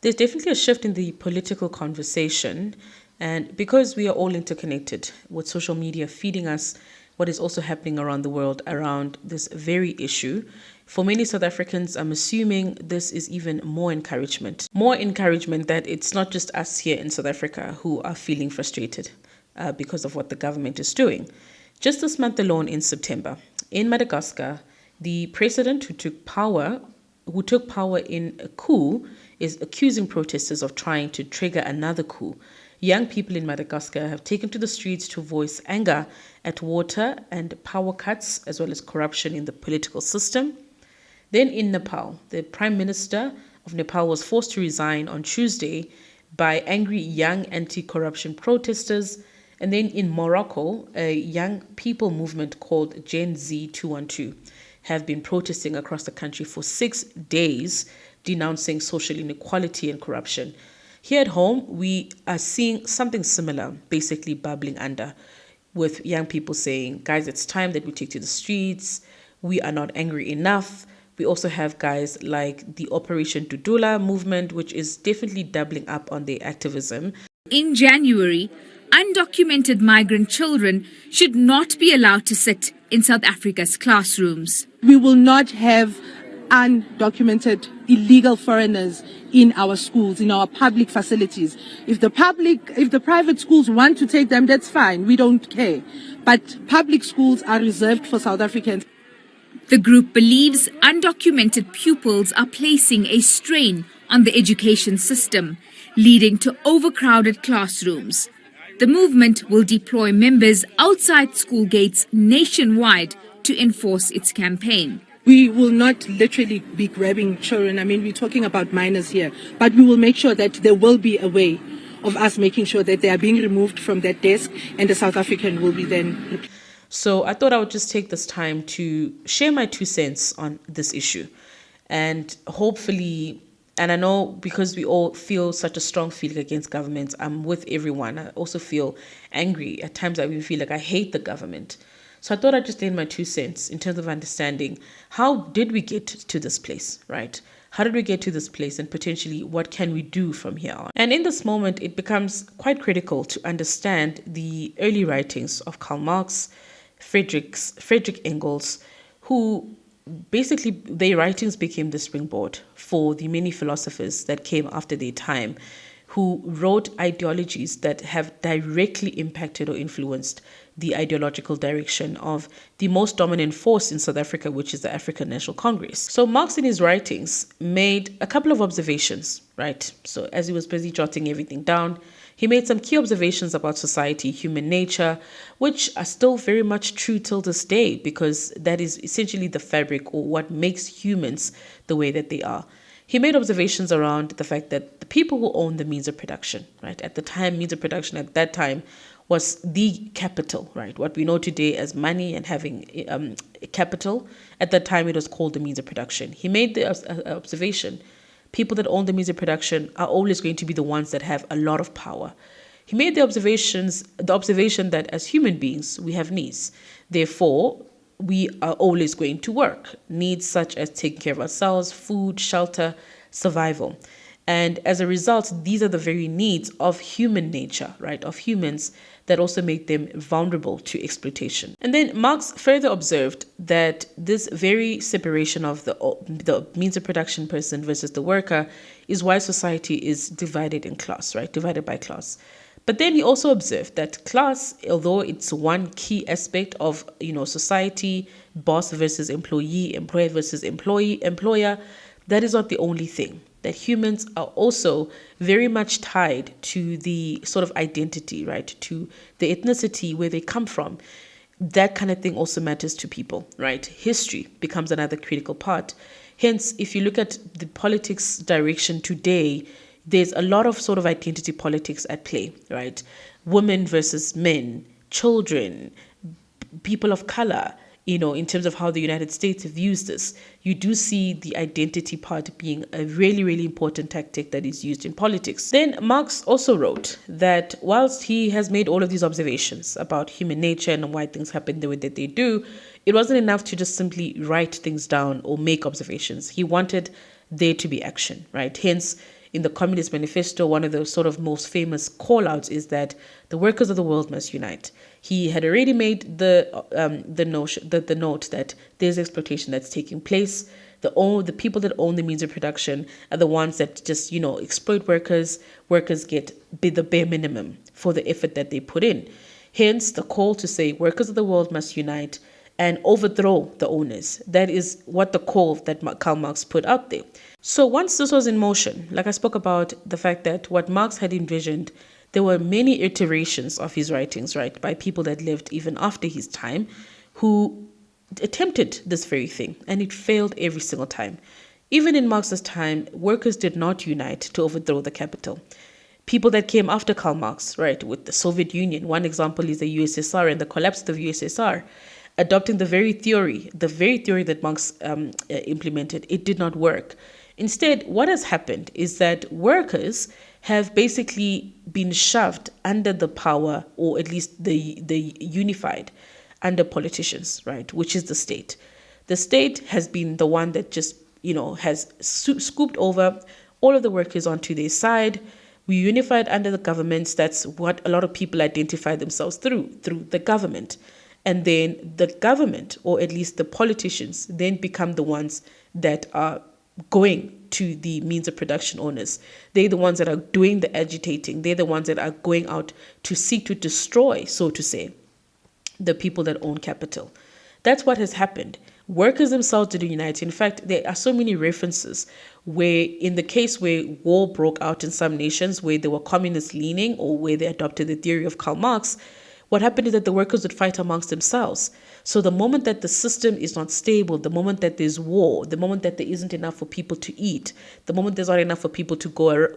There's definitely a shift in the political conversation. And because we are all interconnected with social media feeding us what is also happening around the world around this very issue, for many South Africans, I'm assuming this is even more encouragement. More encouragement that it's not just us here in South Africa who are feeling frustrated because of what the government is doing. Just this month alone in September, in Madagascar, the president who took power in a coup, is accusing protesters of trying to trigger another coup. Young people in Madagascar have taken to the streets to voice anger at water and power cuts, as well as corruption in the political system. Then in Nepal, the Prime Minister of Nepal was forced to resign on Tuesday by angry young anti-corruption protesters. And then in Morocco, a young people movement called Gen Z 212 have been protesting across the country for 6 days, denouncing social inequality and corruption. Here at home, we are seeing something similar, basically bubbling under, with young people saying, guys, it's time that we take to the streets. We are not angry enough. We also have guys like the Operation Dudula movement, which is definitely doubling up on their activism. In January, undocumented migrant children should not be allowed to sit in South Africa's classrooms. We will not have undocumented illegal foreigners in our schools, in our public facilities. If the private schools want to take them, that's fine. We don't care. But public schools are reserved for South Africans. The group believes undocumented pupils are placing a strain on the education system, leading to overcrowded classrooms. The movement will deploy members outside school gates nationwide to enforce its campaign. We will not literally be grabbing children. I mean, we're talking about minors here, but we will make sure that there will be a way of us making sure that they are being removed from that desk and the South African will be then. So I thought I would just take this time to share my 2 cents on this issue. And hopefully, and I know because we all feel such a strong feeling against governments, I'm with everyone. I also feel angry. At times I even feel like I hate the government. So I thought I'd just lend my 2 cents in terms of understanding how did we get to this place, right? How did we get to this place, and potentially what can we do from here on? And in this moment, it becomes quite critical to understand the early writings of Karl Marx, Friedrich Engels, who basically their writings became the springboard for the many philosophers that came after their time, who wrote ideologies that have directly impacted or influenced the ideological direction of the most dominant force in South Africa, which is the African National Congress. So Marx in his writings made a couple of observations, right? So as he was busy jotting everything down, he made some key observations about society, human nature, which are still very much true till this day, because that is essentially the fabric or what makes humans the way that they are. He made observations around the fact that the people who own the means of production, right? At the time, means of production at that time was the capital, right? What we know today as money and having capital, at that time it was called the means of production. He made the observation, people that own the means of production are always going to be the ones that have a lot of power. He made the observation that as human beings, we have needs. Therefore, we are always going to work. Needs such as taking care of ourselves, food, shelter, survival. And as a result, these are the very needs of human nature, right? Of humans that also make them vulnerable to exploitation. And then Marx further observed that this very separation of the means of production person versus the worker is why society is divided in class, right? Divided by class. But then he also observed that class, although it's one key aspect of, society, boss versus employee, employer versus employer, that is not the only thing. That humans are also very much tied to the sort of identity, right? To the ethnicity, where they come from. That kind of thing also matters to people, right? History becomes another critical part. Hence, if you look at the politics direction today, there's a lot of sort of identity politics at play, right? Women versus men, children, people of color, in terms of how the United States views this. You do see the identity part being a really, really important tactic that is used in politics. Then Marx also wrote that whilst he has made all of these observations about human nature and why things happen the way that they do, it wasn't enough to just simply write things down or make observations. He wanted there to be action, right? Hence, in the Communist Manifesto, one of the sort of most famous call-outs is that the workers of the world must unite. He had already made the note that there's exploitation that's taking place. The people that own the means of production are the ones that just, exploit workers. Workers get the bare minimum for the effort that they put in. Hence, the call to say workers of the world must unite and overthrow the owners. That is what the call that Karl Marx put out there. So once this was in motion, like I spoke about the fact that what Marx had envisioned, there were many iterations of his writings, right, by people that lived even after his time, who attempted this very thing, and it failed every single time. Even in Marx's time, workers did not unite to overthrow the capital. People that came after Karl Marx, right, with the Soviet Union, one example is the USSR and the collapse of the USSR, adopting the very theory that Marx implemented, it did not work. Instead, what has happened is that workers have basically been shoved under the power, or at least the unified under politicians, right, which is the state. The state has been the one that just, has scooped over all of the workers onto their side. We unified under the governments. That's what a lot of people identify themselves through the government. And then the government, or at least the politicians, then become the ones that are going to the means of production owners. They're the ones that are doing the agitating. They're the ones that are going out to seek to destroy, so to say, the people that own capital. That's what has happened. Workers themselves didn't unite. In fact, there are so many references where, in the case where war broke out in some nations where they were communist leaning or where they adopted the theory of Karl Marx, what happened is that the workers would fight amongst themselves. So the moment that the system is not stable, the moment that there's war, the moment that there isn't enough for people to eat, the moment there's not enough for people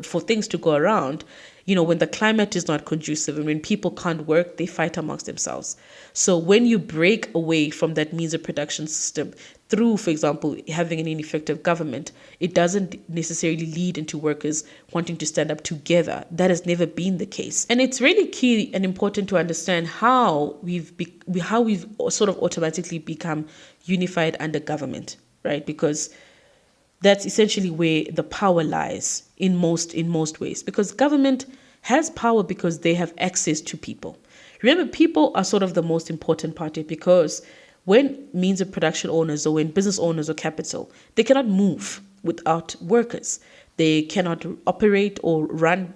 for things to go around, when the climate is not conducive and when people can't work, they fight amongst themselves. So when you break away from that means of production system through, for example, having an ineffective government, it doesn't necessarily lead into workers wanting to stand up together. That has never been the case. And it's really key and important to understand how we've sort of automatically become unified under government, right? Because that's essentially where the power lies in most ways, because government has power because they have access to people. Remember, people are sort of the most important party, because when means of production owners or when business owners or capital, they cannot move without workers. They cannot operate or run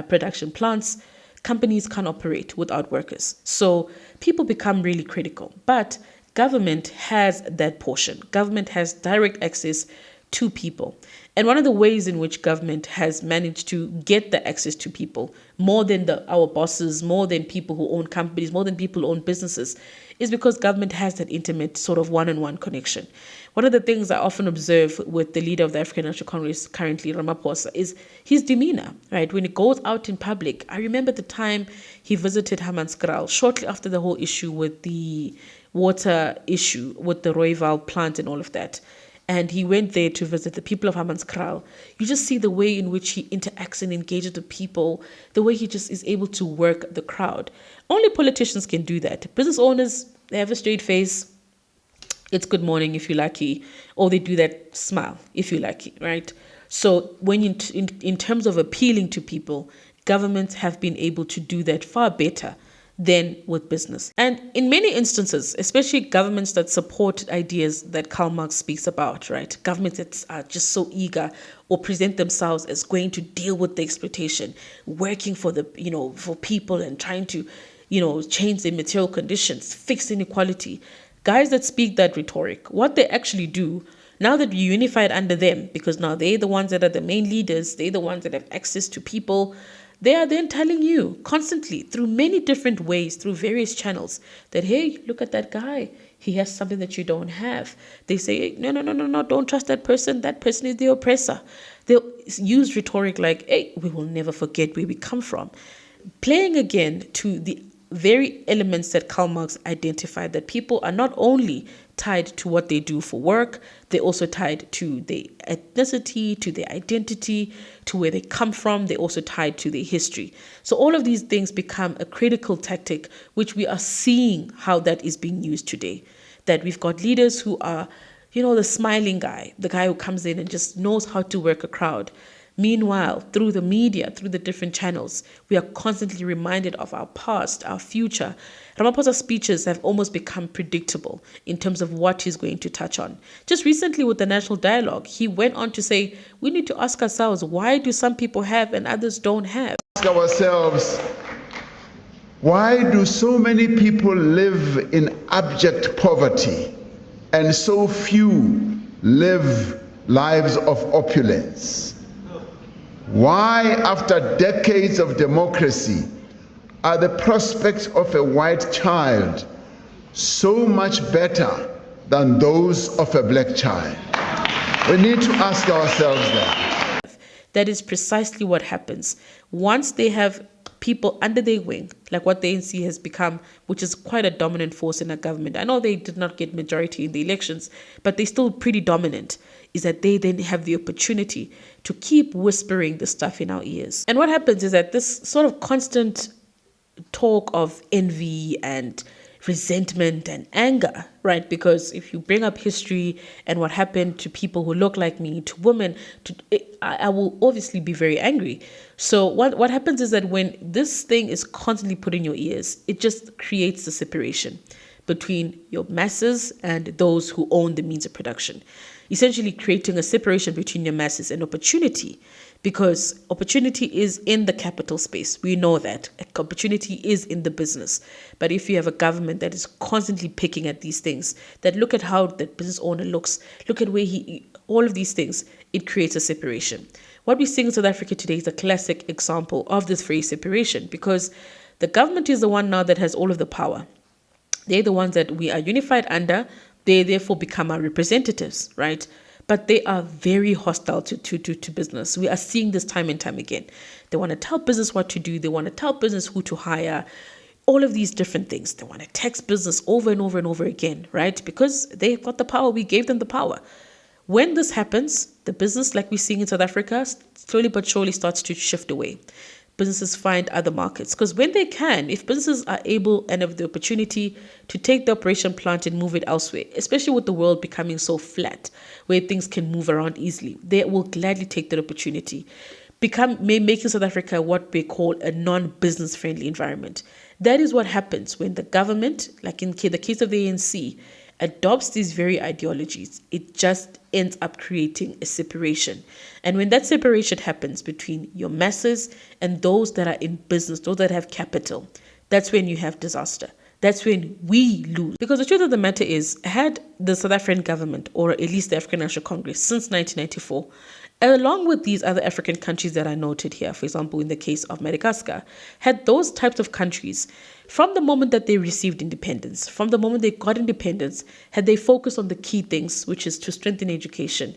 production plants. Companies can't operate without workers. So people become really critical. But government has that portion. Government has direct access to people. And one of the ways in which government has managed to get the access to people, more than our bosses, more than people who own companies, more than people who own businesses, is because government has that intimate sort of one-on-one connection. One of the things I often observe with the leader of the African National Congress currently, Ramaphosa, is his demeanor, right? When he goes out in public. I remember the time he visited Madagascar shortly after the whole issue with the water issue, with the Rooiwal plant and all of that. And he went there to visit the people of Madagascar. You just see the way in which he interacts and engages with people, the way he just is able to work the crowd. Only politicians can do that. Business owners, they have a straight face. It's good morning if you're lucky, or they do that smile if you're lucky, right? So when in terms of appealing to people, governments have been able to do that far better than with business. And in many instances, especially governments that support ideas that Karl Marx speaks about, right? Governments that are just so eager or present themselves as going to deal with the exploitation, working for for people and trying to, change their material conditions, fix inequality. Guys that speak that rhetoric, what they actually do, now that we unified under them, because now they're the ones that are the main leaders, they're the ones that have access to people, they are then telling you constantly through many different ways, through various channels, that, hey, look at that guy. He has something that you don't have. They say, no, don't trust that person. That person is the oppressor. They'll use rhetoric like, hey, we will never forget where we come from. Playing again to the very elements that Karl Marx identified, that people are not only tied to what they do for work, they're also tied to their ethnicity, to their identity, to where they come from. They're also tied to their history. So all of these things become a critical tactic, which we are seeing how that is being used today. That we've got leaders who are, the smiling guy, the guy who comes in and just knows how to work a crowd. Meanwhile, through the media, through the different channels, we are constantly reminded of our past, our future. Ramaphosa's speeches have almost become predictable in terms of what he's going to touch on. Just recently with the National Dialogue, he went on to say, we need to ask ourselves, why do some people have and others don't have? Ask ourselves, why do so many people live in abject poverty and so few live lives of opulence? Why, after decades of democracy, are the prospects of a white child so much better than those of a black child? We need to ask ourselves that. That is precisely what happens. Once they have people under their wing, like what the ANC has become, which is quite a dominant force in our government. I know they did not get majority in the elections, but they're still pretty dominant, is that they then have the opportunity to keep whispering the stuff in our ears. And what happens is that this sort of constant talk of envy and resentment and anger, right? Because if you bring up history and what happened to people who look like me, to women, I will obviously be very angry. So what happens is that when this thing is constantly put in your ears, it just creates the separation between your masses and those who own the means of production, essentially creating a separation between your masses and opportunity, because opportunity is in the capital space. We know that. Opportunity is in the business. But if you have a government that is constantly picking at these things, that look at how the business owner looks, look at where all of these things, it creates a separation. What we're seeing in South Africa today is a classic example of this very separation, because the government is the one now that has all of the power. They're the ones that we are unified under. They therefore become our representatives, right? But they are very hostile to business. We are seeing this time and time again. They want to tell business what to do. They want to tell business who to hire. All of these different things. They want to tax business over and over and over again, right? Because they've got the power. We gave them the power. When this happens, the business, like we're seeing in South Africa, slowly but surely starts to shift away. Businesses find other markets, because when they can, if businesses are able and have the opportunity to take the operation plant and move it elsewhere, especially with the world becoming so flat where things can move around easily, they will gladly take that opportunity, making South Africa what we call a non-business friendly environment. That is what happens when the government, like in the case of the ANC, adopts these very ideologies. It just ends up creating a separation. And when that separation happens between your masses and those that are in business, those that have capital, that's when you have disaster. That's when we lose. Because the truth of the matter is, had the South African government, or at least the African National Congress, since 1994, along with these other African countries that I noted here, for example, in the case of Madagascar, had those types of countries, from the moment that they received independence, from the moment they got independence, had they focused on the key things, which is to strengthen education,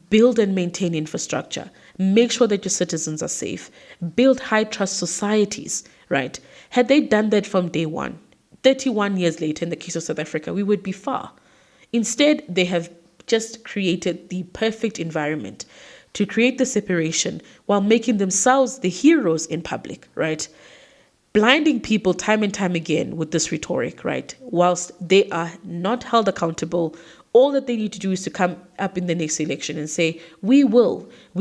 build and maintain infrastructure, make sure that your citizens are safe, build high trust societies, right? Had they done that from day one, 31 years later, in the case of South Africa, we would be far. Instead, they have just created the perfect environment to create the separation while making themselves the heroes in public, right? Blinding people time and time again with this rhetoric, right? Whilst they are not held accountable, all that they need to do is to come up in the next election and say, we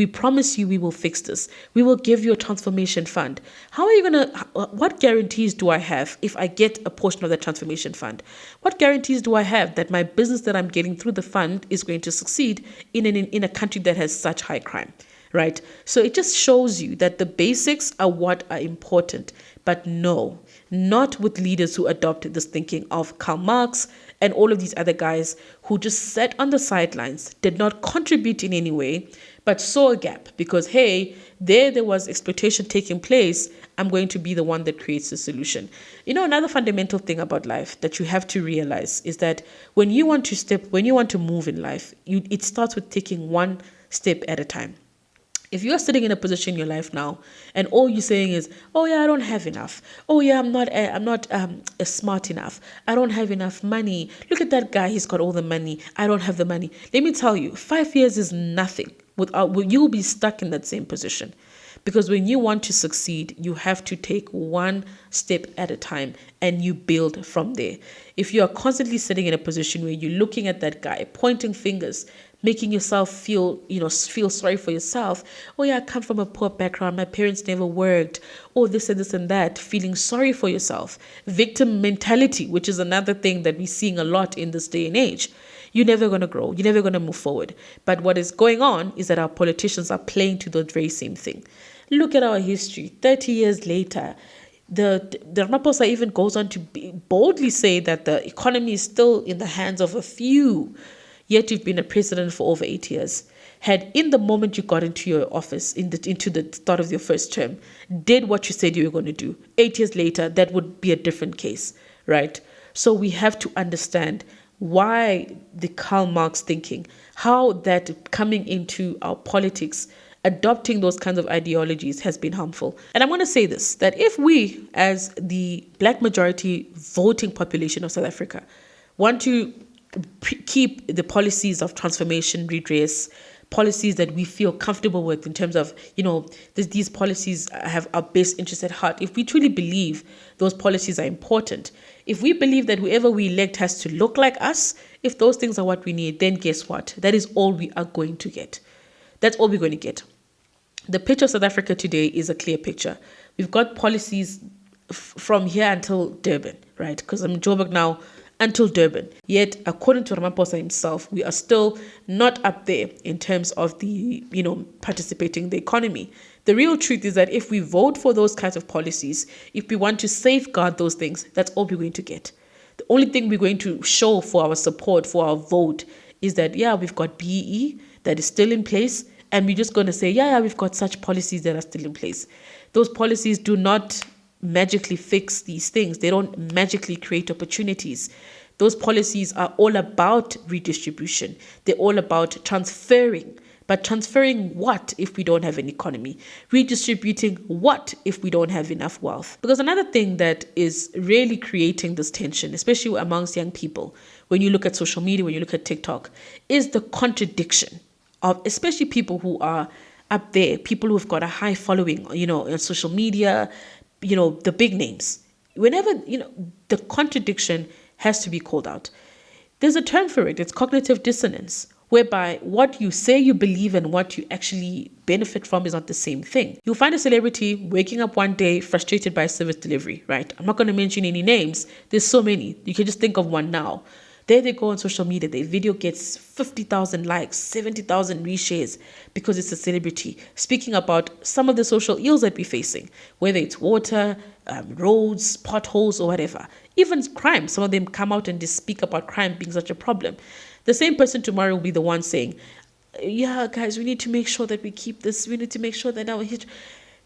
promise you we will fix this. We will give you a transformation fund. How are you going to, what guarantees do I have if I get a portion of the transformation fund? What guarantees do I have that my business that I'm getting through the fund is going to succeed in a country that has such high crime, right? So it just shows you that the basics are what are important. But no, not with leaders who adopted this thinking of Karl Marx and all of these other guys who just sat on the sidelines, did not contribute in any way, but saw a gap because, hey, there was exploitation taking place. I'm going to be the one that creates the solution. You know, another fundamental thing about life that you have to realize is that when you want to move in life, it starts with taking one step at a time. If you're sitting in a position in your life now and all you're saying is, oh yeah, I don't have enough. Oh yeah, I'm not smart enough. I don't have enough money. Look at that guy. He's got all the money. I don't have the money. Let me tell you, 5 years is nothing. You'll be stuck in that same position. Because when you want to succeed, you have to take one step at a time and you build from there. If you are constantly sitting in a position where you're looking at that guy, pointing fingers, making yourself feel sorry for yourself. Oh yeah, I come from a poor background, my parents never worked, or this and this and that, feeling sorry for yourself. Victim mentality, which is another thing that we're seeing a lot in this day and age. You're never going to grow. You're never going to move forward. But what is going on is that our politicians are playing to the very same thing. Look at our history. 30 years later, the Ramaphosa even goes on to boldly say that the economy is still in the hands of a few. Yet you've been a president for over 8 years. Had in the moment you got into your office, into the start of your first term, did what you said you were going to do, 8 years later, that would be a different case, right? So we have to understand why the Karl Marx thinking, how that coming into our politics, adopting those kinds of ideologies has been harmful. And I'm going to say this, that if we, as the black majority voting population of South Africa, want to keep the policies of transformation, redress, policies that we feel comfortable with in terms of, these policies have our best interest at heart. If we truly believe those policies are important, if we believe that whoever we elect has to look like us, if those things are what we need, then guess what? That is all we are going to get. That's all we're going to get. The picture of South Africa today is a clear picture. We've got policies from here until Durban, right? Because I'm in Joburg now, until Durban. Yet, according to Ramaphosa himself, we are still not up there in terms of the, participating in the economy. The real truth is that if we vote for those kinds of policies, if we want to safeguard those things, that's all we're going to get. The only thing we're going to show for our support, for our vote, is that, we've got BEE that is still in place, and we're just going to say, we've got such policies that are still in place. Those policies do not magically fix these things. They don't magically create opportunities. Those policies are all about redistribution. They're all about transferring. But transferring what if we don't have an economy? Redistributing what if we don't have enough wealth? Because another thing that is really creating this tension, especially amongst young people, when you look at social media, when you look at TikTok, is the contradiction of especially people who are up there, people who've got a high following, on social media, the big names. Whenever, the contradiction has to be called out. There's a term for it. It's cognitive dissonance, whereby what you say you believe and what you actually benefit from is not the same thing. You'll find a celebrity waking up one day frustrated by service delivery, right? I'm not going to mention any names. There's so many. You can just think of one now. There they go on social media. Their video gets 50,000 likes, 70,000 reshares because it's a celebrity speaking about some of the social ills that we're facing, whether it's water, roads, potholes, or whatever. Even crime. Some of them come out and just speak about crime being such a problem. The same person tomorrow will be the one saying, guys, we need to make sure that we keep this. We need to make sure that our history.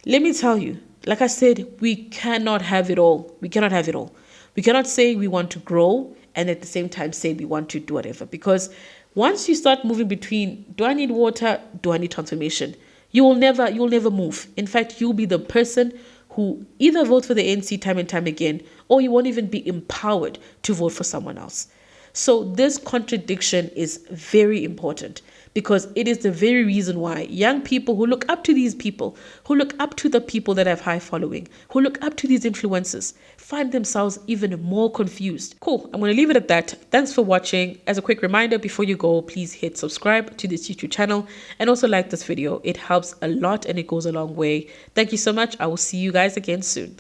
Let me tell you, like I said, we cannot have it all. We cannot have it all. We cannot say we want to grow and at the same time say we want to do whatever. Because once you start moving between, do I need water? Do I need transformation? You will never move. In fact, you'll be the person who either vote for the ANC time and time again, or you won't even be empowered to vote for someone else. So this contradiction is very important because it is the very reason why young people who look up to these people, who look up to the people that have high following, who look up to these influencers, find themselves even more confused. Cool. I'm going to leave it at that. Thanks for watching. As a quick reminder, before you go, please hit subscribe to this YouTube channel and also like this video. It helps a lot and it goes a long way. Thank you so much. I will see you guys again soon.